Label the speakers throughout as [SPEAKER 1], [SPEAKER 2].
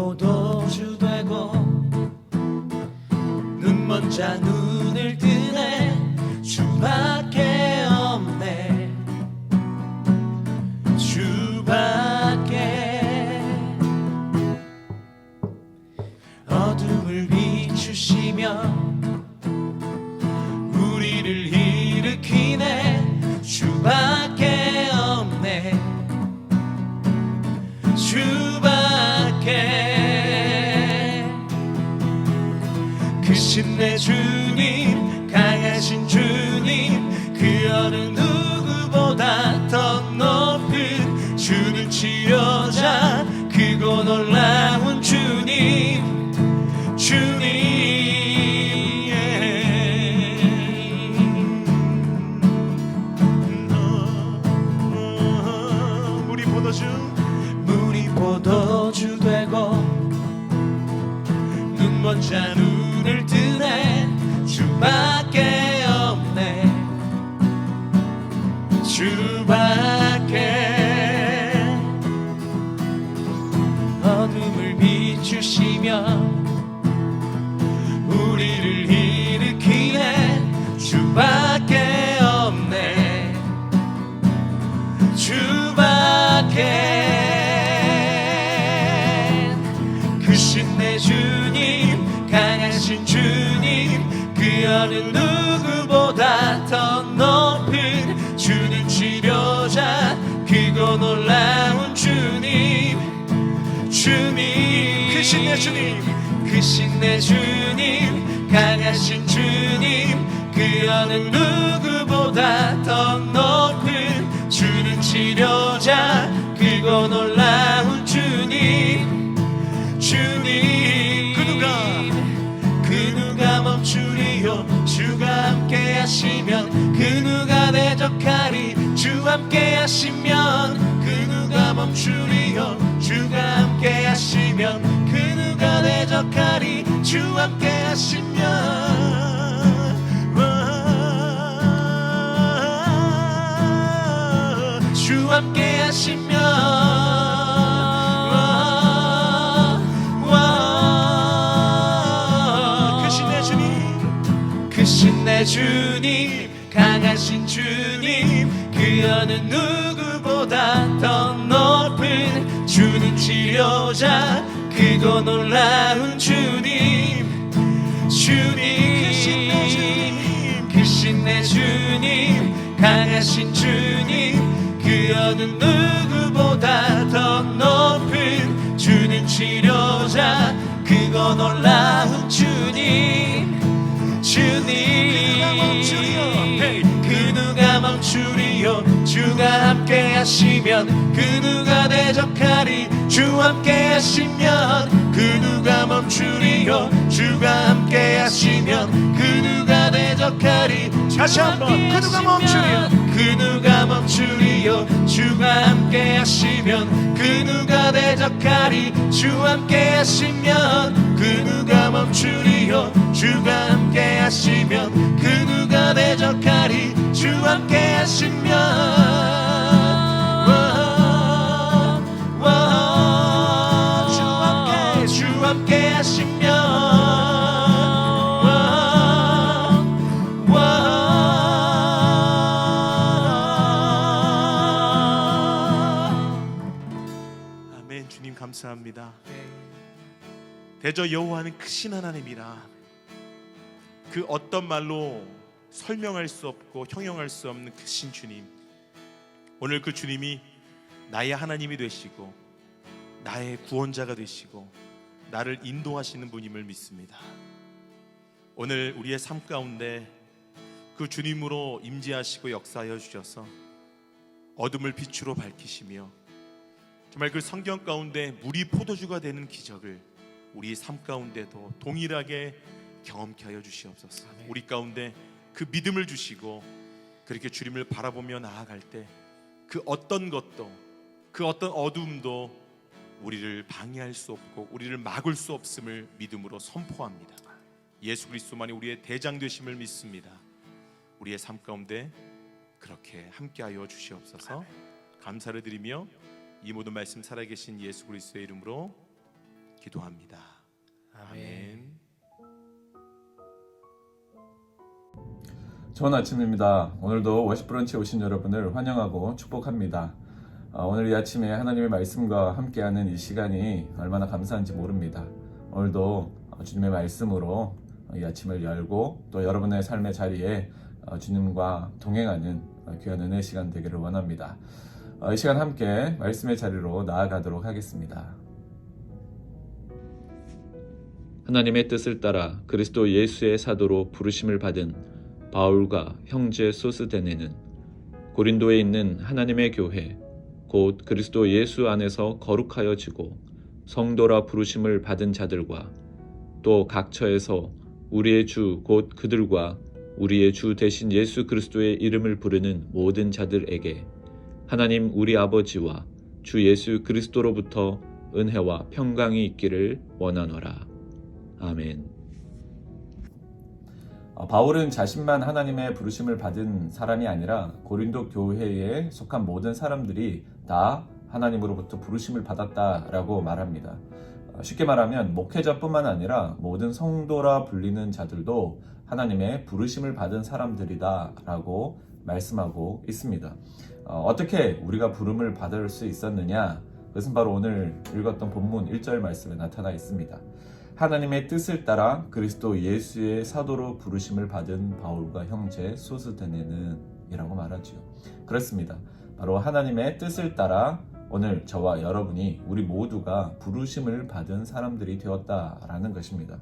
[SPEAKER 1] 포도주 되고 눈먼 자 눈을 뜨네. 주밖에 없네. 주밖에. 어둠을 비추시며 우리를 일으키네. 주밖에 없네. 주밖에. 크신 내 주님, 강하신 주님, 그 어느 누구보다 더 높은 주는 치료자, 크고 놀라운 주님, 주님. 물이 포도주 되고 눈먼 자 눈을 뜨네. 주밖에 없네. 주밖에. 어둠을 비추시며 우리를 일으키네. 주밖에 없네. 주밖에. 크신 내 주님, 강하신 주님, 그 어느 누구보다 더 높은 주는 치료자, 크고 놀라운 주님, 주님. 크신 내 주님, 크신 내 주님, 강하신 주님, 그 어느 누구보다 더 높은 주는 치료자, 크고 놀라운 주님, 주님. 그 누가 멈추리요. 주가 함께 하시면 그 누가 대적하리. 주 함께 하시면 그 누가 멈추리요. 주가 함께 하시면 그 누가 대적하리. 주 함께 하시면. 주 함께 하시면. 크신 내 주님, 강하신 주님, 그 어느 누구보다 더 높은 주는 치료자, 크고 놀라운 주님, 주님. 크신 내 주님, 강하신 주님, 그 어느 누구보다 더 높은 주는 치료자, 크고 놀라운 주님, 주님. 그 누가 멈추리요. 주가 함께 하시면 그 누가 대적하리. 주 함께 하시면 그 누가 멈추리요. 주가 함께 하시면 그 누가 대적하리. 다시 한번. 그 누가 멈추리요. 그 누가 멈추리요. 주가 함께 하시면 그 누가 대적하리. 주 함께 하시면 그 누가 멈추리요. 주가 함께 하시면 그 누가 대적하리. 주 함께 하시면. 주 함께 하시면.
[SPEAKER 2] 아멘. 주님 감사합니다. 대저 여호와는 크신 하나님이라. 그 어떤 말로 설명할 수 없고 형용할 수 없는 크신 주님, 오늘 그 주님이 나의 하나님이 되시고 나의 구원자가 되시고 나를 인도하시는 분임을 믿습니다. 오늘 우리의 삶 가운데 그 주님으로 임재하시고 역사하여 주셔서 어둠을 빛으로 밝히시며 정말 그 성경 가운데 물이 포도주가 되는 기적을 우리 삶 가운데도 동일하게 경험케 하여 주시옵소서. 우리 가운데 그 믿음을 주시고 그렇게 주님을 바라보며 나아갈 때 그 어떤 것도, 그 어떤 어둠도 우리를 방해할 수 없고 우리를 막을 수 없음을 믿음으로 선포합니다. 예수 그리스도만이 우리의 대장 되심을 믿습니다. 우리의 삶 가운데 그렇게 함께하여 주시옵소서. 감사를 드리며 이 모든 말씀 살아계신 예수 그리스도의 이름으로 기도합니다. 아멘.
[SPEAKER 3] 좋은 아침입니다. 오늘도 워십 브런치에 오신 여러분을 환영하고 축복합니다. 오늘 이 아침에 하나님의 말씀과 함께하는 이 시간이 얼마나 감사한지 모릅니다. 오늘도 주님의 말씀으로 이 아침을 열고 또 여러분의 삶의 자리에 주님과 동행하는 귀한 은혜의 시간 되기를 원합니다. 이 시간 함께 말씀의 자리로 나아가도록 하겠습니다.
[SPEAKER 4] 하나님의 뜻을 따라 그리스도 예수의 사도로 부르심을 받은 바울과 형제 소스데네는 고린도에 있는 하나님의 교회 곧 그리스도 예수 안에서 거룩하여지고 성도라 부르심을 받은 자들과 또 각처에서 우리의 주 곧 그들과 우리의 주 대신 예수 그리스도의 이름을 부르는 모든 자들에게 하나님 우리 아버지와 주 예수 그리스도로부터 은혜와 평강이 있기를 원하노라. 아멘.
[SPEAKER 3] 바울은 자신만 하나님의 부르심을 받은 사람이 아니라 고린도 교회에 속한 모든 사람들이 다 하나님으로부터 부르심을 받았다라고 말합니다. 쉽게 말하면 목회자뿐만 아니라 모든 성도라 불리는 자들도 하나님의 부르심을 받은 사람들이다라고 말씀하고 있습니다. 어떻게 우리가 부름을 받을 수 있었느냐? 그것은 바로 오늘 읽었던 본문 1절 말씀에 나타나 있습니다. 하나님의 뜻을 따라 그리스도 예수의 사도로 부르심을 받은 바울과 형제 소스데네는 이라고 말하죠. 그렇습니다. 바로 하나님의 뜻을 따라 오늘 저와 여러분이 우리 모두가 부르심을 받은 사람들이 되었다라는 것입니다.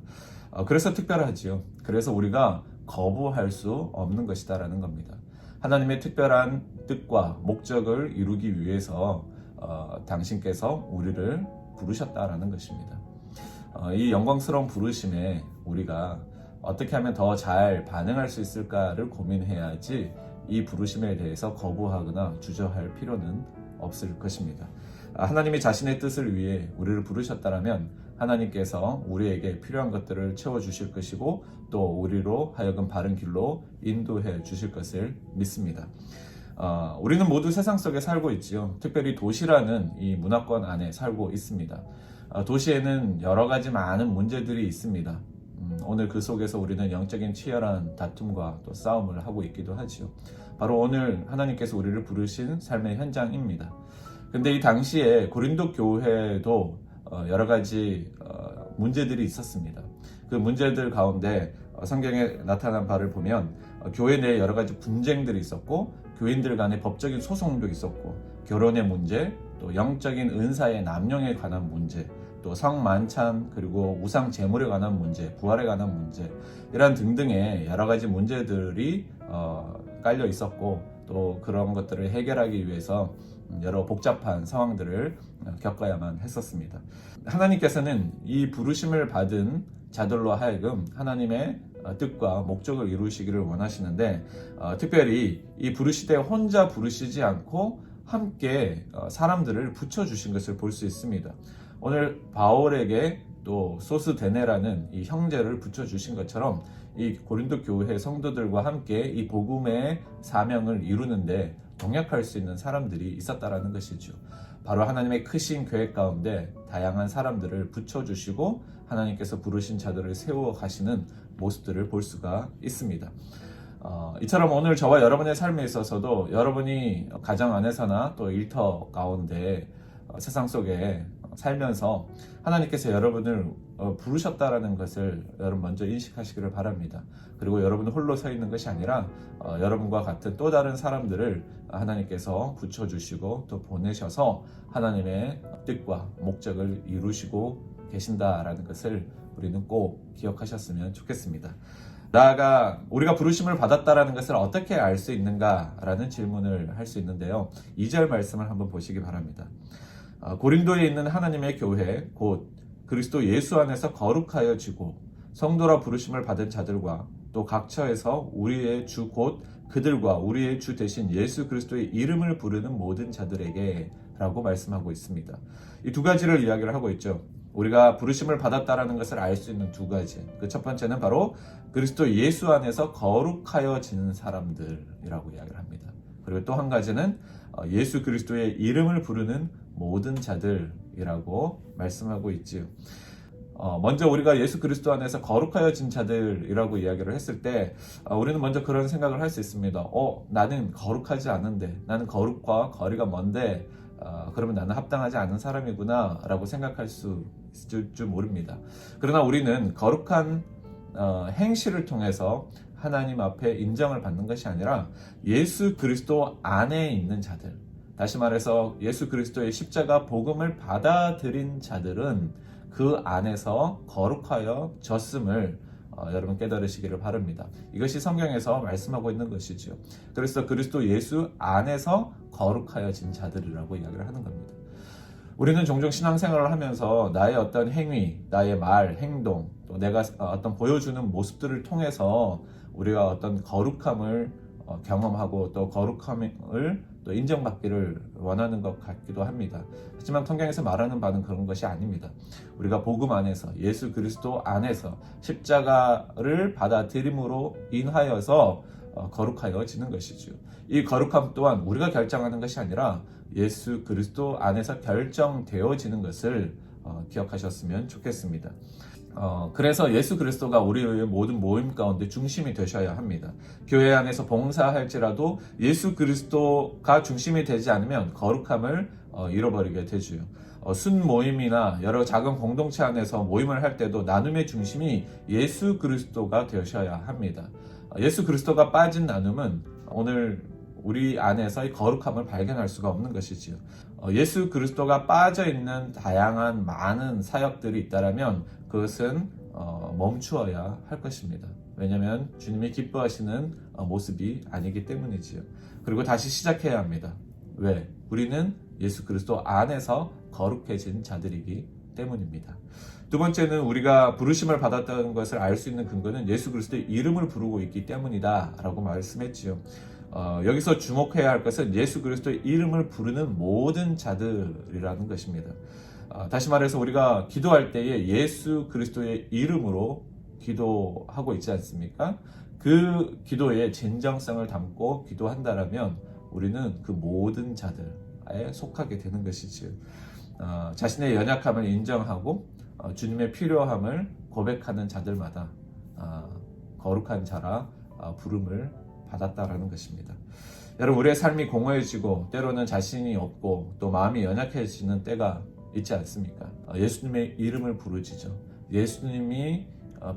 [SPEAKER 3] 그래서 특별하지요. 그래서 우리가 거부할 수 없는 것이다라는 겁니다. 하나님의 특별한 뜻과 목적을 이루기 위해서 당신께서 우리를 부르셨다라는 것입니다. 이 영광스러운 부르심에 우리가 어떻게 하면 더 잘 반응할 수 있을까를 고민해야지 이 부르심에 대해서 거부하거나 주저할 필요는 없을 것입니다. 하나님이 자신의 뜻을 위해 우리를 부르셨다면 하나님께서 우리에게 필요한 것들을 채워주실 것이고 또 우리로 하여금 바른 길로 인도해 주실 것을 믿습니다. 우리는 모두 세상 속에 살고 있지요. 특별히 도시라는 이 문화권 안에 살고 있습니다. 도시에는 여러 가지 많은 문제들이 있습니다. 오늘 그 속에서 우리는 영적인 치열한 다툼과 또 싸움을 하고 있기도 하지요. 바로 오늘 하나님께서 우리를 부르신 삶의 현장입니다. 근데 이 당시에 고린도 교회도 여러 가지 문제들이 있었습니다. 그 문제들 가운데 성경에 나타난 바를 보면 교회 내에 여러 가지 분쟁들이 있었고 교인들 간의 법적인 소송도 있었고 결혼의 문제, 또 영적인 은사의 남용에 관한 문제, 또 성만찬 그리고 우상 제물에 관한 문제, 부활에 관한 문제 이런 등등의 여러 가지 문제들이 깔려 있었고 또 그런 것들을 해결하기 위해서 여러 복잡한 상황들을 겪어야만 했었습니다. 하나님께서는 이 부르심을 받은 자들로 하여금 하나님의 뜻과 목적을 이루시기를 원하시는데 특별히 이 부르시되 혼자 부르시지 않고 함께 사람들을 붙여주신 것을 볼 수 있습니다. 오늘 바울에게 또 소스데네라는 이 형제를 붙여주신 것처럼 이 고린도 교회 성도들과 함께 이 복음의 사명을 이루는데 동역할 수 있는 사람들이 있었다라는 것이죠. 바로 하나님의 크신 계획 가운데 다양한 사람들을 붙여주시고 하나님께서 부르신 자들을 세워 가시는 모습들을 볼 수가 있습니다. 이처럼 오늘 저와 여러분의 삶에 있어서도 여러분이 가정 안에서나 또 일터 가운데 세상 속에 살면서 하나님께서 여러분을 부르셨다라는 것을 여러분 먼저 인식하시기를 바랍니다. 그리고 여러분은 홀로 서 있는 것이 아니라 여러분과 같은 또 다른 사람들을 하나님께서 붙여주시고 또 보내셔서 하나님의 뜻과 목적을 이루시고 계신다라는 것을 우리는 꼭 기억하셨으면 좋겠습니다. 나아가 우리가 부르심을 받았다라는 것을 어떻게 알 수 있는가라는 질문을 할 수 있는데요. 2절 말씀을 한번 보시기 바랍니다. 고린도에 있는 하나님의 교회 곧 그리스도 예수 안에서 거룩하여지고 성도라 부르심을 받은 자들과 또 각처에서 우리의 주 곧 그들과 우리의 주 대신 예수 그리스도의 이름을 부르는 모든 자들에게 라고 말씀하고 있습니다. 이 두 가지를 이야기를 하고 있죠. 우리가 부르심을 받았다라는 것을 알 수 있는 두 가지. 그 첫 번째는 바로 그리스도 예수 안에서 거룩하여지는 사람들이라고 이야기를 합니다. 그리고 또 한 가지는 예수 그리스도의 이름을 부르는 모든 자들이라고 말씀하고 있지요. 먼저 우리가 예수 그리스도 안에서 거룩하여진 자들이라고 이야기를 했을 때 우리는 먼저 그런 생각을 할 수 있습니다. 나는 거룩하지 않은데, 나는 거룩과 거리가 먼데 그러면 나는 합당하지 않은 사람이구나 라고 생각할 수 있을 줄 모릅니다. 그러나 우리는 거룩한 행실을 통해서 하나님 앞에 인정을 받는 것이 아니라 예수 그리스도 안에 있는 자들, 다시 말해서 예수 그리스도의 십자가 복음을 받아들인 자들은 그 안에서 거룩하여 졌음을 여러분 깨달으시기를 바랍니다. 이것이 성경에서 말씀하고 있는 것이죠. 그래서 그리스도 예수 안에서 거룩하여진 자들이라고 이야기를 하는 겁니다. 우리는 종종 신앙생활을 하면서 나의 어떤 행위, 나의 말, 행동, 또 내가 어떤 보여주는 모습들을 통해서 우리가 어떤 거룩함을 경험하고 또 거룩함을 또 인정받기를 원하는 것 같기도 합니다. 하지만 성경에서 말하는 바는 그런 것이 아닙니다. 우리가 복음 안에서 예수 그리스도 안에서 십자가를 받아들임으로 인하여서 거룩하여지는 것이죠. 이 거룩함 또한 우리가 결정하는 것이 아니라 예수 그리스도 안에서 결정되어지는 것을 기억하셨으면 좋겠습니다. 그래서 예수 그리스도가 우리의 모든 모임 가운데 중심이 되셔야 합니다. 교회 안에서 봉사할지라도 예수 그리스도가 중심이 되지 않으면 거룩함을 잃어버리게 되죠. 순 모임이나 여러 작은 공동체 안에서 모임을 할 때도 나눔의 중심이 예수 그리스도가 되셔야 합니다. 예수 그리스도가 빠진 나눔은 오늘 우리 안에서의 거룩함을 발견할 수가 없는 것이지요. 예수 그리스도가 빠져있는 다양한 많은 사역들이 있다면 그것은 멈추어야 할 것입니다. 왜냐하면 주님이 기뻐하시는 모습이 아니기 때문이지요. 그리고 다시 시작해야 합니다. 왜? 우리는 예수 그리스도 안에서 거룩해진 자들이기 때문입니다. 두 번째는 우리가 부르심을 받았다는 것을 알 수 있는 근거는 예수 그리스도의 이름을 부르고 있기 때문이다 라고 말씀했지요. 여기서 주목해야 할 것은 예수 그리스도의 이름을 부르는 모든 자들이라는 것입니다. 다시 말해서 우리가 기도할 때에 예수 그리스도의 이름으로 기도하고 있지 않습니까? 그 기도의 진정성을 담고 기도한다라면 우리는 그 모든 자들에 속하게 되는 것이지요. 자신의 연약함을 인정하고 주님의 필요함을 고백하는 자들마다 거룩한 자라 부름을 받았다라는 것입니다. 여러분, 우리의 삶이 공허해지고 때로는 자신이 없고 또 마음이 연약해지는 때가 있지 않습니까? 예수님의 이름을 부르짖어 예수님이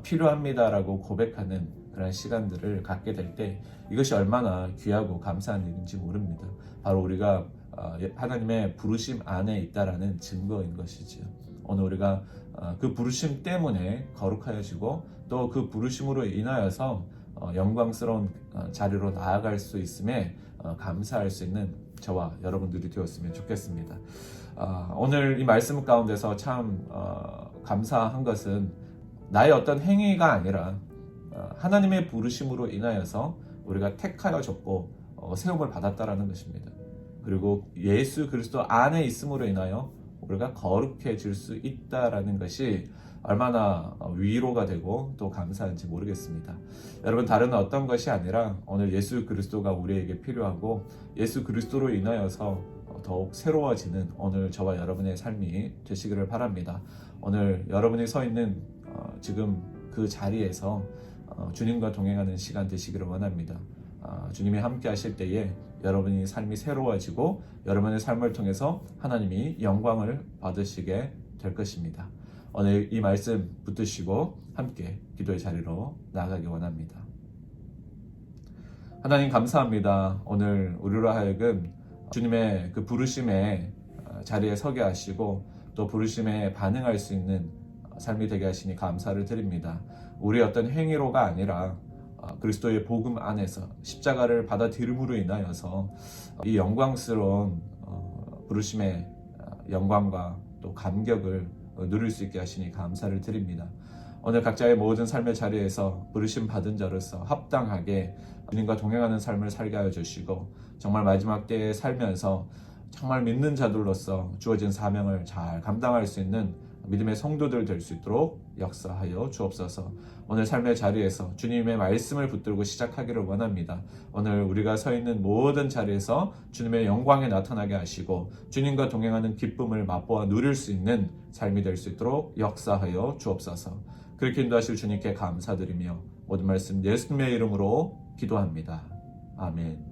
[SPEAKER 3] 필요합니다라고 고백하는 그런 시간들을 갖게 될 때 이것이 얼마나 귀하고 감사한 일인지 모릅니다. 바로 우리가 하나님의 부르심 안에 있다라는 증거인 것이지요. 오늘 우리가 그 부르심 때문에 거룩하여지고 또 그 부르심으로 인하여서 영광스러운 자리로 나아갈 수 있음에 감사할 수 있는 저와 여러분들이 되었으면 좋겠습니다. 오늘 이 말씀 가운데서 참 감사한 것은 나의 어떤 행위가 아니라 하나님의 부르심으로 인하여서 우리가 택하여졌고 세움을 받았다라는 것입니다. 그리고 예수 그리스도 안에 있음으로 인하여 우리가 거룩해질 수 있다라는 것이 얼마나 위로가 되고 또 감사한지 모르겠습니다. 여러분, 다른 어떤 것이 아니라 오늘 예수 그리스도가 우리에게 필요하고 예수 그리스도로 인하여서 더욱 새로워지는 오늘 저와 여러분의 삶이 되시기를 바랍니다. 오늘 여러분이 서 있는 지금 그 자리에서 주님과 동행하는 시간 되시기를 원합니다. 주님이 함께 하실 때에 여러분의 삶이 새로워지고 여러분의 삶을 통해서 하나님이 영광을 받으시게 될 것입니다. 오늘 이 말씀 붙드시고 함께 기도의 자리로 나아가기 원합니다. 하나님 감사합니다. 오늘 우리로 하여금 주님의 그 부르심의 자리에 서게 하시고 또 부르심에 반응할 수 있는 삶이 되게 하시니 감사를 드립니다. 우리의 어떤 행위로가 아니라 그리스도의 복음 안에서 십자가를 받아들임으로 인하여서 이 영광스러운 부르심의 영광과 또 감격을 누릴 수 있게 하시니 감사를 드립니다. 오늘 각자의 모든 삶의 자리에서 부르심 받은 자로서 합당하게 주님과 동행하는 삶을 살게 하여 주시고 정말 마지막 때에 살면서 정말 믿는 자들로서 주어진 사명을 잘 감당할 수 있는 믿음의 성도들 될 수 있도록 역사하여 주옵소서. 오늘 삶의 자리에서 주님의 말씀을 붙들고 시작하기를 원합니다. 오늘 우리가 서 있는 모든 자리에서 주님의 영광이 나타나게 하시고 주님과 동행하는 기쁨을 맛보아 누릴 수 있는 삶이 될 수 있도록 역사하여 주옵소서. 그렇게 인도하실 주님께 감사드리며 모든 말씀 예수님의 이름으로 기도합니다. 아멘.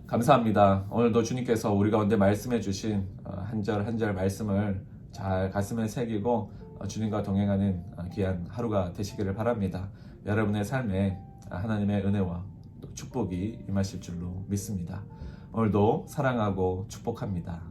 [SPEAKER 3] 감사합니다. 오늘도 주님께서 우리 가운데 말씀해 주신 한 절 한 절 말씀을 잘 가슴에 새기고 주님과 동행하는 귀한 하루가 되시기를 바랍니다. 여러분의 삶에 하나님의 은혜와 또 축복이 임하실 줄로 믿습니다. 오늘도 사랑하고 축복합니다.